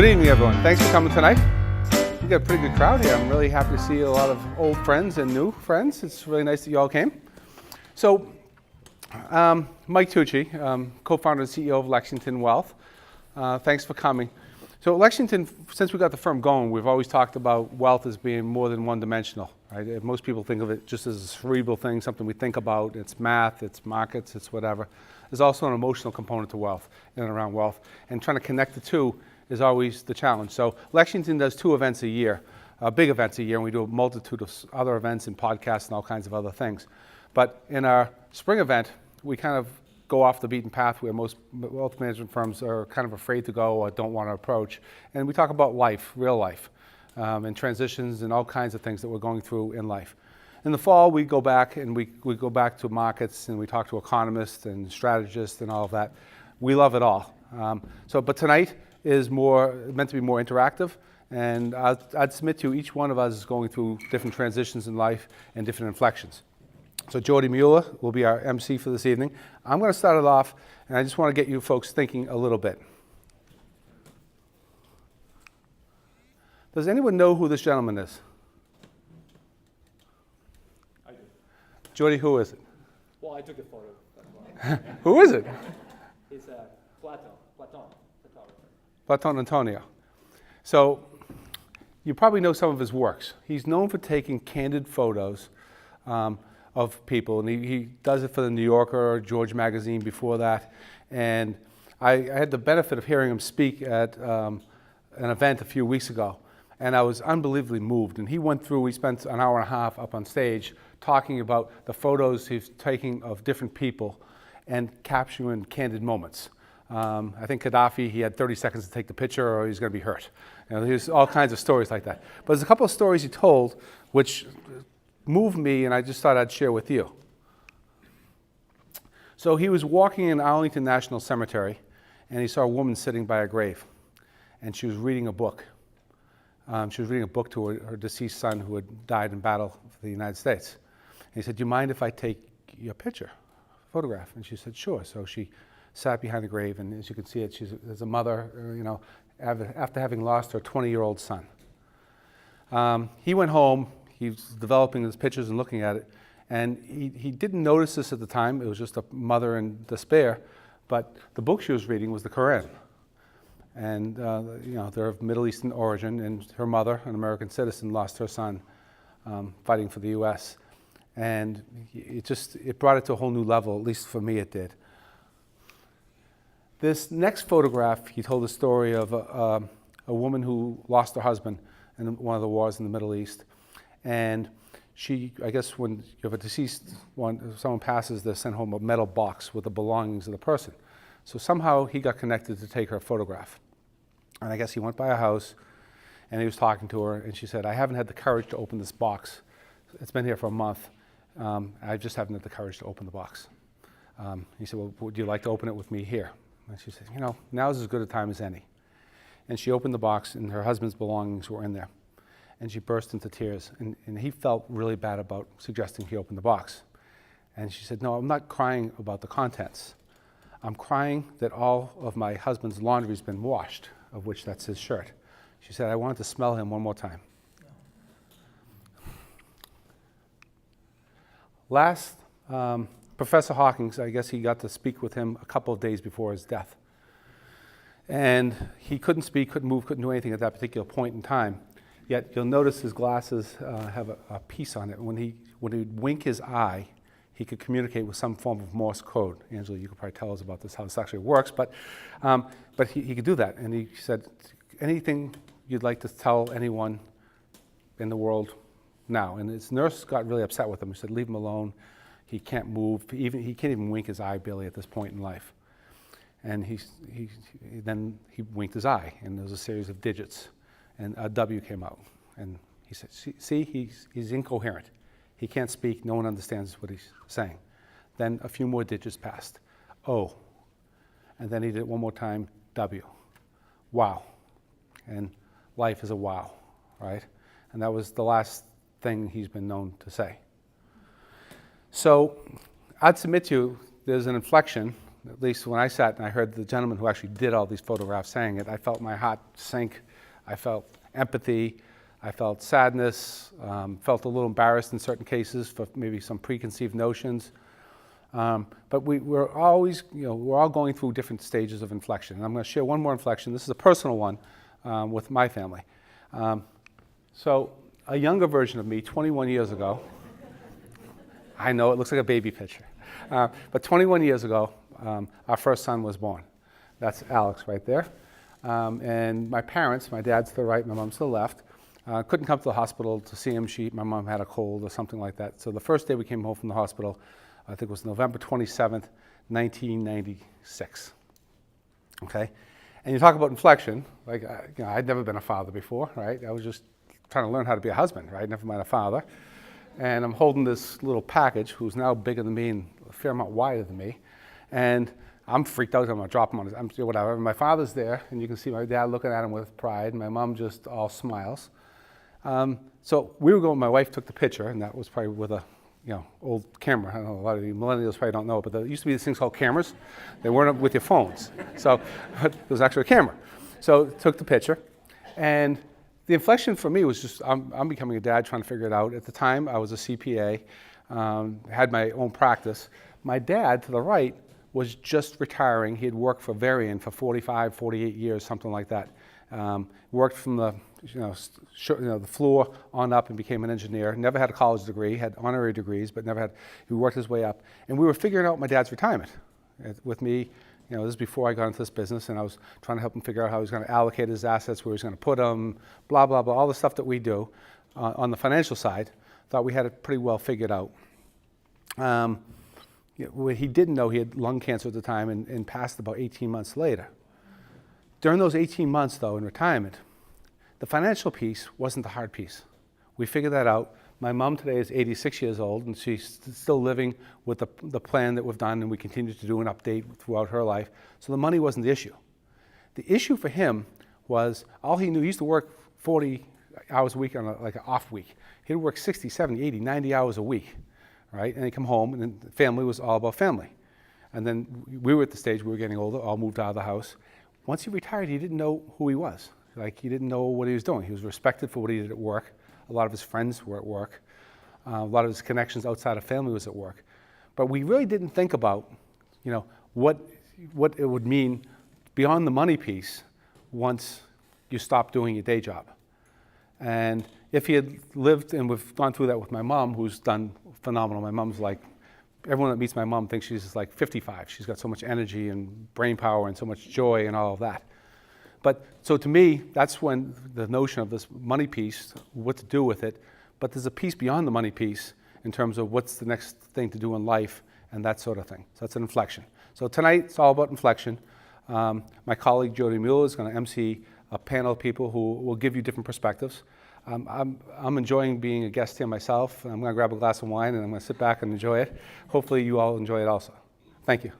Good evening, everyone. Thanks for coming tonight. We got a pretty good crowd here. I'm really happy to see a lot of old friends and new friends. It's really nice that you all came. So, Mike Tucci, co-founder and CEO of Lexington Wealth. Thanks for coming. So Lexington, since we got the firm going, we've always talked about wealth as being more than one-dimensional. Right? Most people think of it just as a cerebral thing, something we think about. It's math, it's markets, it's whatever. There's also an emotional component to wealth, in and around wealth. And trying to connect the two is always the challenge. So Lexington does 2 events a year, big events a year, and we do a multitude of other events and podcasts and all kinds of other things. But in our spring event, we kind of go off the beaten path where most wealth management firms are kind of afraid to go or don't want to approach. And we talk about life, real life, and transitions and all kinds of things that we're going through in life. In the fall, we go back and we go back to markets and we talk to economists and strategists and all of that. We love it all. But tonight is meant to be more interactive, and I'd submit to you each one of us is going through different transitions in life and different inflections. So Jody Mueller will be our MC for this evening. I'm going to start it off, and I just want to get you folks thinking a little bit. Does anyone know who this gentleman is? I do. Jody, who is it? Well, I took the photo. That's why. Who is it? It's Platon photographer. Platon Antonio. So you probably know some of his works. He's known for taking candid photos of people, and he does it for the New Yorker, George magazine before that. And I had the benefit of hearing him speak at an event a few weeks ago, and I was unbelievably moved. And we spent an hour and a half up on stage talking about the photos he's taking of different people and capturing candid moments. I think Gaddafi, he had 30 seconds to take the picture or he's going to be hurt. There's all kinds of stories like that. But there's a couple of stories he told which moved me, and I just thought I'd share with you. So he was walking in Arlington National Cemetery, and he saw a woman sitting by a grave, and she was reading a book. She was reading a book to her deceased son who had died in battle for the United States. And he said, "Do you mind if I take your picture, photograph?" And she said, "Sure." So she sat behind the grave, and as you can see it, there's a mother, after having lost her 20-year-old son. He went home. He was developing his pictures and looking at it, and he didn't notice this at the time. It was just a mother in despair, but the book she was reading was the Quran. And they're of Middle Eastern origin, and her mother, an American citizen, lost her son fighting for the U.S. And it brought it to a whole new level, at least for me it did. This next photograph, he told the story of a woman who lost her husband in one of the wars in the Middle East. And I guess when you have a deceased one, if someone passes, they send home a metal box with the belongings of the person. So somehow he got connected to take her photograph. And I guess he went by a house and he was talking to her, and she said, "I haven't had the courage to open this box. It's been here for a month. I just haven't had the courage to open the box." He said, "Well, would you like to open it with me here?" And she said, "Now's as good a time as any." And she opened the box, and her husband's belongings were in there. And she burst into tears, and he felt really bad about suggesting he open the box. And she said, "No, I'm not crying about the contents. I'm crying that all of my husband's laundry's been washed, of which that's his shirt." She said, "I wanted to smell him one more time." Last, Professor Hawkins, I guess he got to speak with him a couple of days before his death. And he couldn't speak, couldn't move, couldn't do anything at that particular point in time. Yet you'll notice his glasses have a piece on it. When he'd wink his eye, he could communicate with some form of Morse code. Angela, you could probably tell us about this, how this actually works, but he could do that. And he said, "Anything you'd like to tell anyone in the world now?" And his nurse got really upset with him. He said, "Leave him alone. He can't move. He can't even wink his eye barely at this point in life." And then he winked his eye, and there was a series of digits, and a W came out. And he said, "See, he's incoherent. He can't speak. No one understands what he's saying." Then a few more digits passed. O. And then he did it one more time, W. Wow. And life is a wow, right? And that was the last thing he's been known to say. So I'd submit to you there's an inflection at least when I sat and I heard the gentleman who actually did all these photographs saying it, I felt my heart sink. I felt empathy. I felt sadness. Felt a little embarrassed in certain cases for maybe some preconceived notions. But we're always, we're all going through different stages of inflection. And I'm going to share one more inflection. This is a personal one with my family. So a younger version of me, 21 years ago, I know it looks like a baby picture, but 21 years ago, our first son was born. That's Alex right there. And my parents, my dad's to the right, my mom's to the left, couldn't come to the hospital to see him. My mom had a cold or something like that. So the first day we came home from the hospital, I think it was November 27th, 1996. Okay? And you talk about inflection, like, I'd never been a father before, right? I was just trying to learn how to be a husband, right? Never mind a father. And I'm holding this little package who's now bigger than me and a fair amount wider than me. And I'm freaked out. I'm going to drop him on his, whatever. My father's there, and you can see my dad looking at him with pride. My mom just all smiles. So we were going, my wife took the picture, and that was probably with a, old camera. I don't know, a lot of you millennials probably don't know, but there used to be these things called cameras. They weren't with your phones. So it was actually a camera. So took the picture. And the inflection for me was just, I'm becoming a dad, trying to figure it out. At the time, I was a CPA, had my own practice. My dad, to the right, was just retiring. He had worked for Varian for 45, 48 years, something like that. Worked from the, the floor on up and became an engineer. Never had a college degree, had honorary degrees, but never had, he worked his way up. And we were figuring out my dad's retirement with me. This is before I got into this business, and I was trying to help him figure out how he was going to allocate his assets, where he was going to put them, blah, blah, blah, all the stuff that we do on the financial side. Thought we had it pretty well figured out. What he didn't know, he had lung cancer at the time and passed about 18 months later. During those 18 months, though, in retirement, the financial piece wasn't the hard piece. We figured that out. My mom today is 86 years old, and she's still living with the plan that we've done, and we continue to do an update throughout her life. So the money wasn't the issue. The issue for him was all he knew. He used to work 40 hours a week on like an off week. He'd work 60, 70, 80, 90 hours a week, right? And he'd come home, and then the family was all about family. And then we were at the stage, we were getting older, all moved out of the house. Once he retired, he didn't know who he was. Like, he didn't know what he was doing. He was respected for what he did at work. A lot of his friends were at work. A lot of his connections outside of family was at work. But we really didn't think about, what it would mean beyond the money piece once you stop doing your day job. And if he had lived, and we've gone through that with my mom, who's done phenomenal. My mom's like, everyone that meets my mom thinks she's like 55. She's got so much energy and brain power and so much joy and all of that. But so to me, that's when the notion of this money piece, what to do with it, but there's a piece beyond the money piece in terms of what's the next thing to do in life and that sort of thing. So that's an inflection. So tonight, it's all about inflection. My colleague Jody Mueller is going to MC a panel of people who will give you different perspectives. I'm enjoying being a guest here myself. I'm going to grab a glass of wine and I'm going to sit back and enjoy it. Hopefully you all enjoy it also. Thank you.